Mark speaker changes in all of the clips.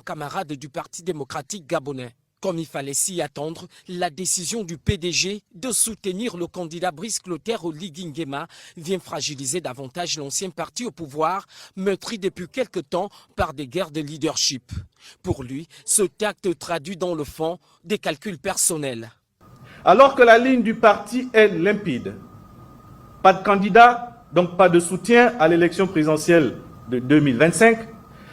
Speaker 1: Camarades du Parti démocratique gabonais. Comme il fallait s'y attendre, la décision du PDG de soutenir le candidat Brice Clotaire au Ligi Nguema vient fragiliser davantage l'ancien parti au pouvoir, meurtri depuis quelque temps par des guerres de leadership. Pour lui, ce acte traduit dans le fond des calculs personnels.
Speaker 2: Alors que la ligne du parti est limpide, pas de candidat, donc pas de soutien à l'élection présidentielle de 2025,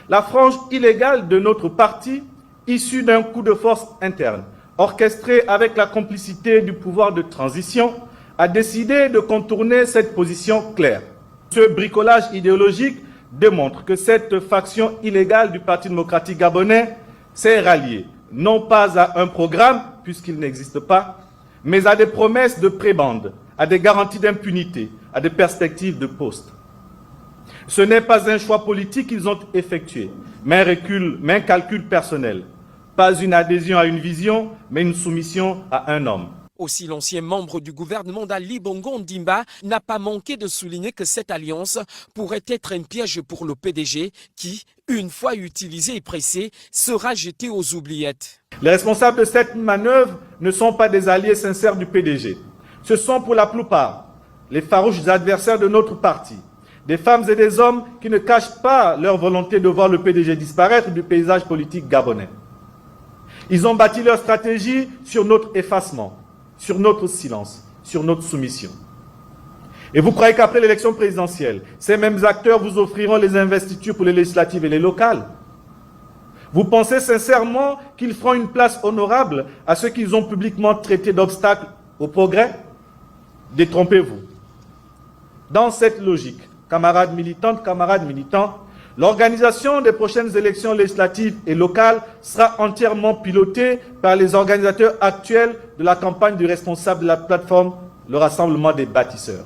Speaker 2: la frange illégale de notre parti, issue d'un coup de force interne, orchestré avec la complicité du pouvoir de transition, a décidé de contourner cette position claire. Ce bricolage idéologique démontre que cette faction illégale du Parti démocratique gabonais s'est ralliée, non pas à un programme, puisqu'il n'existe pas, mais à des promesses de prébande, à des garanties d'impunité, à des perspectives de poste. Ce n'est pas un choix politique qu'ils ont effectué, mais un calcul personnel. Pas une adhésion à une vision, mais une soumission à un homme.
Speaker 1: Aussi, l'ancien membre du gouvernement d'Ali Bongo Ondimba n'a pas manqué de souligner que cette alliance pourrait être un piège pour le PDG qui, une fois utilisé et pressé, sera jeté aux oubliettes.
Speaker 2: Les responsables de cette manœuvre ne sont pas des alliés sincères du PDG. Ce sont pour la plupart les farouches adversaires de notre parti. Des femmes et des hommes qui ne cachent pas leur volonté de voir le PDG disparaître du paysage politique gabonais. Ils ont bâti leur stratégie sur notre effacement, sur notre silence, sur notre soumission. Et vous croyez qu'après l'élection présidentielle, ces mêmes acteurs vous offriront les investitures pour les législatives et les locales? Vous pensez sincèrement qu'ils feront une place honorable à ceux qu'ils ont publiquement traités d'obstacles au progrès? Détrompez-vous. Dans cette logique, camarades militantes, camarades militants, l'organisation des prochaines élections législatives et locales sera entièrement pilotée par les organisateurs actuels de la campagne du responsable de la plateforme, le Rassemblement des bâtisseurs.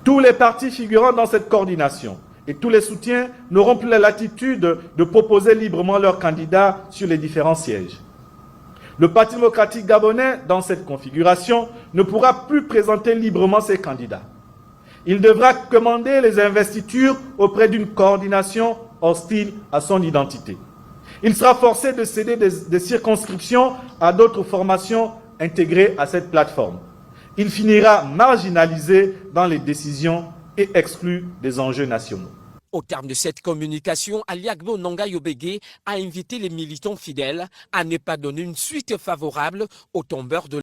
Speaker 2: Tous les partis figurant dans cette coordination et tous les soutiens n'auront plus la latitude de proposer librement leurs candidats sur les différents sièges. Le Parti démocratique gabonais, dans cette configuration, ne pourra plus présenter librement ses candidats. Il devra commander les investitures auprès d'une coordination hostile à son identité. Il sera forcé de céder des circonscriptions à d'autres formations intégrées à cette plateforme. Il finira marginalisé dans les décisions et exclu des enjeux nationaux.
Speaker 1: Au terme de cette communication, Ali Agbo Nanga Yobege a invité les militants fidèles à ne pas donner une suite favorable aux tombeurs de